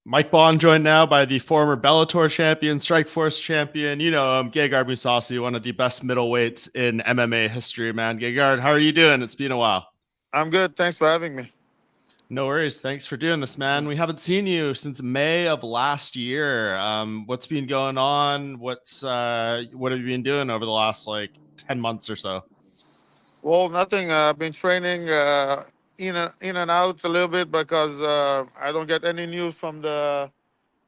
Mike Bohn joined now by the former Bellator champion, Strikeforce champion. You know him, Gegard Mousasi, one of the best middleweights in MMA history, man. Gegard, how are you doing? It's been a while. I'm good. Thanks for having me. No worries. Thanks for doing this, man. We haven't seen you since May of last year. What's been going on? What have you been doing over the last 10 months or so? Well, nothing. I've been training in and out a little bit because I don't get any news from the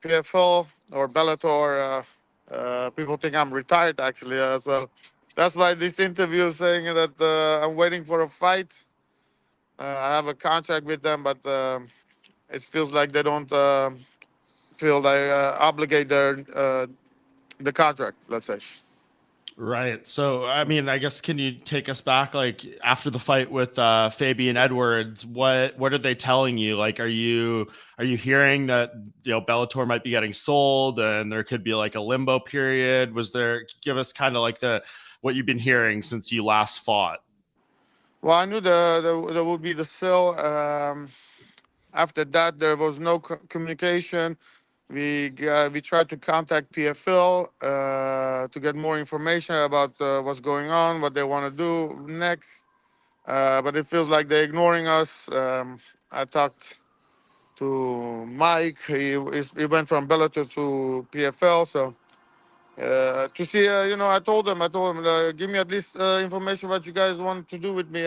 PFL or Bellator. People think I'm retired, actually. So that's why this interview is saying that I'm waiting for a fight. I have a contract with them, but it feels like they don't feel they obligate the contract, let's say. Right. So, I mean, I guess can you take us back, after the fight with Fabian Edwards? What are they telling you? Are you hearing that Bellator might be getting sold and there could be like a limbo period? Give us kind of like the what you've been hearing since you last fought? Well, I knew there would be the sale. After that, there was no communication. We tried to contact PFL to get more information about what's going on, what they want to do next. But it feels like they're ignoring us. I talked to Mike. He went from Bellator to PFL. So to see, I told him, give me at least information what you guys want to do with me.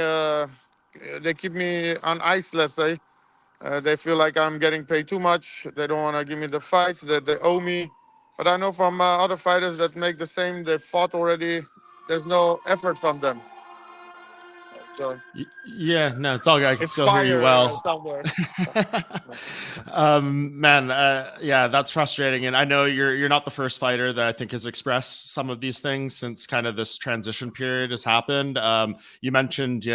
They keep me on ice, let's say. They feel like I'm getting paid too much. They don't want to give me the fights that they owe me. But I know from other fighters that make the same, they fought already. There's no effort from them. So Yeah, no, it's all good. I can it's still hear you fire well. somewhere. Man, yeah, that's frustrating. And I know you're not the first fighter that I think has expressed some of these things since kind of this transition period has happened. You mentioned,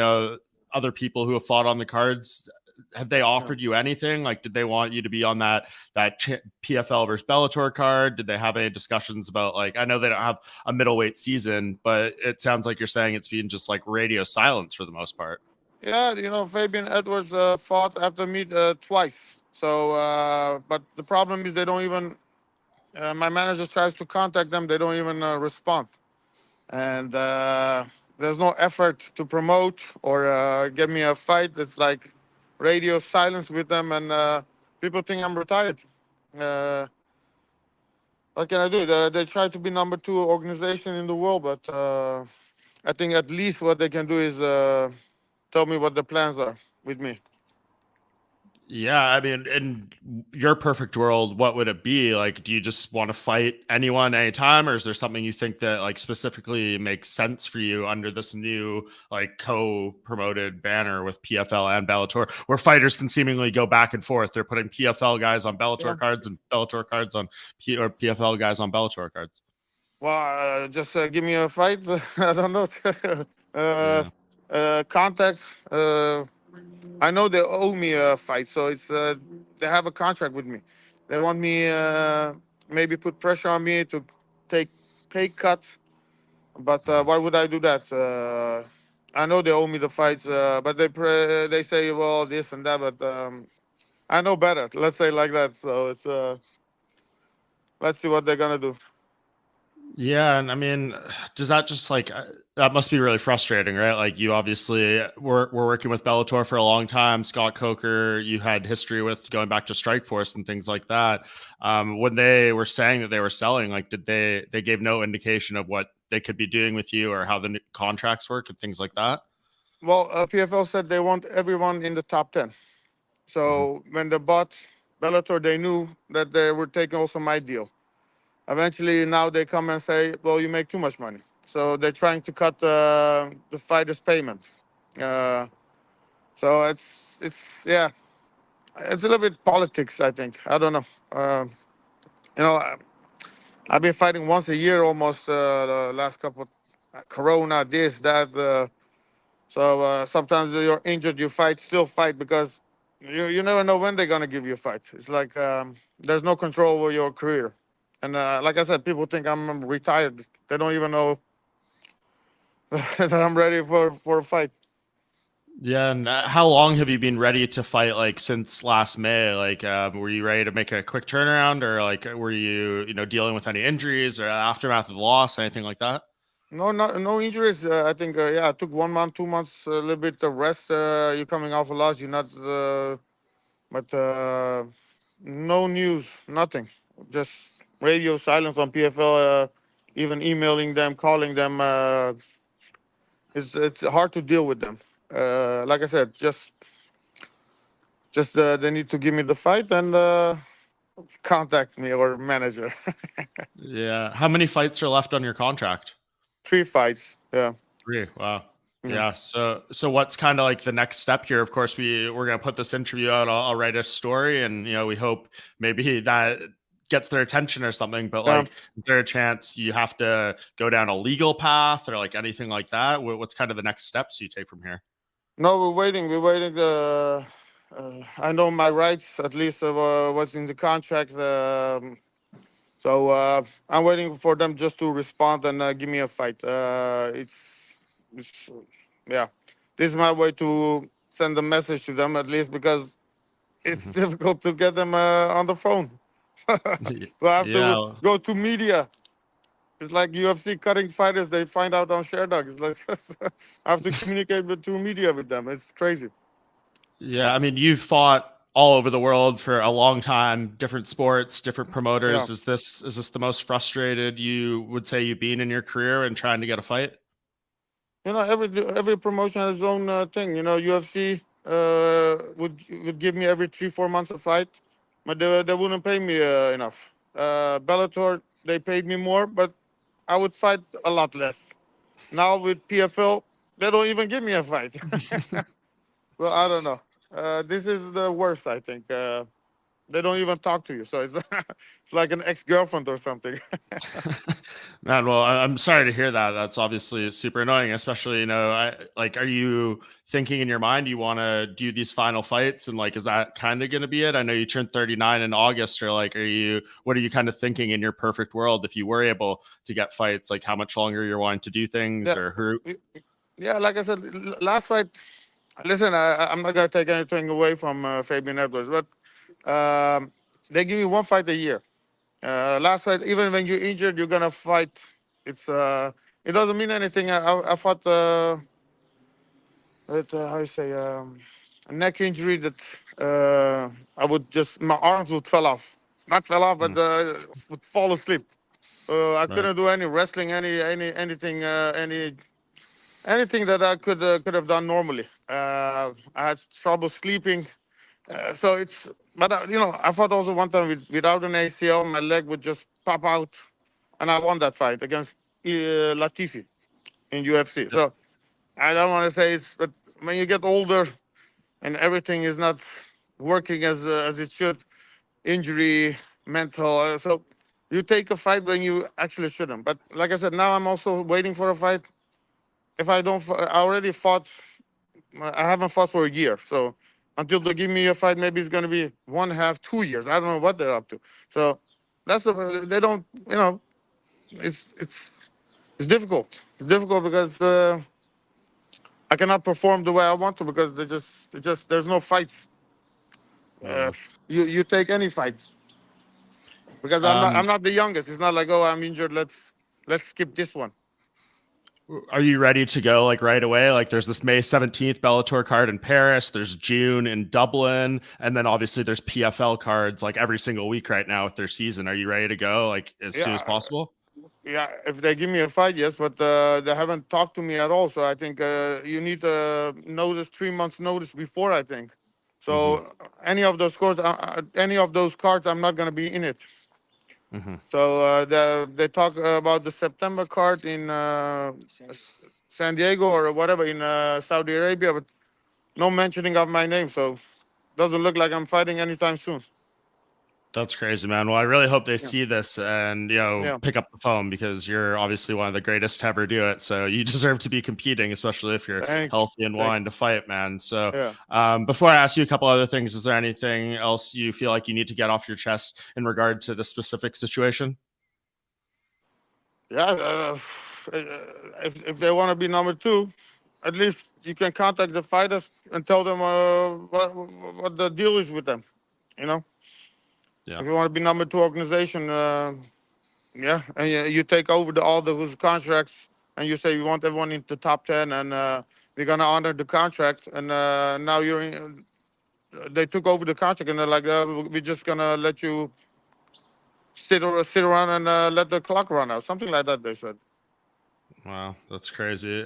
other people who have fought on the cards. Have they offered you anything? Like, did they want you to be on that PFL versus Bellator card? Did they have any discussions about, like, I know they don't have a middleweight season, but it sounds like you're saying it's been just like radio silence for the most part. Yeah, Fabian Edwards fought after me twice. So, but the problem is they don't even. My manager tries to contact them. They don't even respond, and there's no effort to promote or get me a fight. It's like radio silence with them, and people think I'm retired. Uh, what can I do? They try to be number two organization in the world, but I think at least what they can do is tell me what the plans are with me. Yeah, I mean, in your perfect world, what would it be? Like, do you just want to fight anyone anytime, or is there something you think that like specifically makes sense for you under this new like co-promoted banner with PFL and Bellator, where fighters can seemingly go back and forth? They're putting PFL guys on Bellator Yeah. cards and Bellator cards on or PFL guys on Bellator cards. Well, just give me a fight. I don't know. uh, Yeah. Contacts. I know they owe me a fight, so it's they have a contract with me. They want me maybe put pressure on me to take pay cuts, but why would I do that? I know they owe me the fights, but they say well this and that, but I know better. Let's say like that. So it's let's see what they're gonna do. Yeah, and I mean, does that just that must be really frustrating, right? Like you obviously were working with Bellator for a long time. Scott Coker, you had history with going back to Strikeforce and things like that. When they were saying that they were selling, like, did they gave no indication of what they could be doing with you or how the contracts work and things like that? Well, PFL said they want everyone in the top 10. Mhm. So when they bought Bellator, they knew that they were taking also my deal. Eventually, now they come and say, "Well, you make too much money." So they're trying to cut the fighters' payment. Uh, so it's yeah, it's a little bit politics. I think I don't know. You know, I've been fighting once a year almost the last couple. Corona, this, that. So sometimes you're injured, you still fight because you never know when they're gonna give you a fight. It's like there's no control over your career, and like I said, people think I'm retired. They don't even know that I'm ready for a fight. Yeah, and how long have you been ready to fight? Like since last May? Like, were you ready to make a quick turnaround, or like were you, dealing with any injuries or aftermath of the loss, anything like that? No, no injuries. I think yeah, it took 1 month, 2 months, a little bit of rest. You're coming off a loss. You're not, but no news, nothing. Just radio silence on PFL. Even emailing them, calling them. It's hard to deal with them. Like I said, just they need to give me the fight and contact me or manager. Yeah. How many fights are left on your contract? 3 fights. Yeah. Three. Wow. Yeah. Yeah. So what's kind of like the next step here? Of course, we're gonna put this interview out. I'll write a story, and we hope maybe that gets their attention or something. But Yeah. like, is there a chance you have to go down a legal path or like anything like that? What's kind of the next steps you take from here? No, we're waiting. We're waiting. I know my rights, at least what's in the contract. So I'm waiting for them just to respond and give me a fight. It's yeah. This is my way to send a message to them, at least because it's Mhm. difficult to get them on the phone. We have to Yeah. go to media. It's like UFC cutting fighters. They find out on ShareDog. It's like I have to communicate with through media with them. It's crazy. Yeah, I mean, you've fought all over the world for a long time, different sports, different Yeah. promoters. Is this the most frustrated you would say you've been in your career and trying to get a fight? Every promotion has its own thing. UFC would give me every 3 4 months a fight, but they wouldn't pay me enough. Bellator, they paid me more, but I would fight a lot less. Now with PFL, they don't even give me a fight. Well, I don't know. This is the worst, I think. They don't even talk to you, so it's it's like an ex girlfriend or something. Man, well, I'm sorry to hear that. That's obviously super annoying, especially, are you thinking in your mind you want to do these final fights and like, is that kind of going to be it? I know you turned 39 in August, or like, what are you kind of thinking in your perfect world if you were able to get fights, like how much longer you're wanting to do things Yeah, or who? yeah. Like I said, last fight. Listen, I'm not gonna take anything away from Fabian Edwards, but they give you one fight a year. Last fight, even when you're injured, you're gonna fight. It's it doesn't mean anything. I fought with how you say a neck injury that I would just my arms would fell off, not fell off, but Mm, would fall asleep. I right. couldn't do any wrestling, anything, anything that I could have done normally. I had trouble sleeping. So it's, but I fought also one time without an ACL, my leg would just pop out, and I won that fight against Latifi in UFC. Yep. So I don't want to say it's, but when you get older and everything is not working as it should, injury, mental, so you take a fight when you actually shouldn't. But like I said, now I'm also waiting for a fight. If I don't, I already fought. I haven't fought for a year, so until they give me a fight, maybe it's gonna be 1.5, 2 years. I don't know what they're up to. So that's they don't. It's difficult. It's difficult because I cannot perform the way I want to because they just there's no fights. Uh, Mm. you take any fights because I'm Um, not the youngest. It's not like, oh, I'm injured. Let's skip this one. Are you ready to go like right away? Like there's this May 17th Bellator card in Paris, there's June in Dublin, and then obviously there's PFL cards like every single week right now with their season. Are you ready to go like as soon as Yeah, possible? yeah. If they give me a fight, yes, but they haven't talked to me at all. So I think you need notice 3 months notice before. I think. Hmm. So any of those cards, I'm not gonna be in it. Hmm. So they talk about the September card in San Diego or whatever in Saudi Arabia, but no mentioning of my name. So doesn't look like I'm fighting anytime soon. That's crazy, man. Well, I really hope they Yeah, see this and yeah. pick up the phone because you're obviously one of the greatest to ever do it. So you deserve to be competing, especially if you're Thank you. healthy and Thank wanting to fight, man. So you. Yeah. before I ask you a couple other things, is there anything else you feel like you need to get off your chest in regard to the specific situation? Yeah. If they want to be number two, at least you can contact the fighters and tell them what the deal is with them. You know, Yeah. if you want to be number two organization, yeah, and you take over all those contracts, and you say you want everyone in the top 10, and we're gonna honor the contract, and now they took over the contract, and they're like, we're just gonna let you sit around and let the clock run out, something like that. They said. Wow, that's crazy.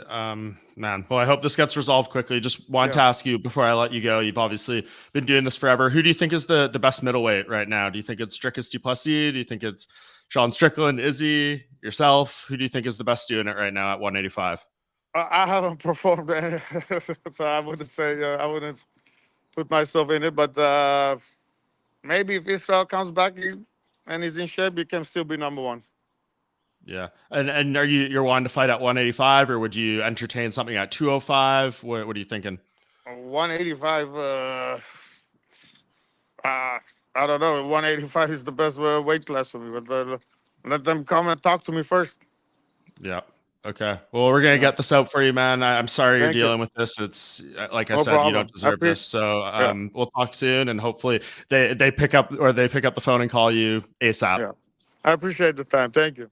Man, well, I hope this gets resolved quickly. Just wanted to Yeah. ask you before I let you go. You've obviously been doing this forever. Who do you think is the best middleweight right now? Do you think it's Dricus Du Plessis? Do you think it's Sean Strickland, Izzy, yourself? Who do you think is the best doing it right now at 185? I haven't performed, so I wouldn't say I wouldn't put myself in it, but maybe if Israel comes back and he's in shape, he can still be number one. Yeah, and are you're wanting to fight at 185, or would you entertain something at 205? What are you thinking? 185. I don't know. 185 is the best weight class for me, but let them come and talk to me first. Yeah. Okay. Well, we're gonna Yeah. get this out for you, man. I'm sorry you're Thank you. dealing with this. It's like I No said, you problem. don't deserve this. So Yeah. we'll talk soon, and hopefully they pick up the phone and call you ASAP. Yeah. I appreciate the time. Thank you.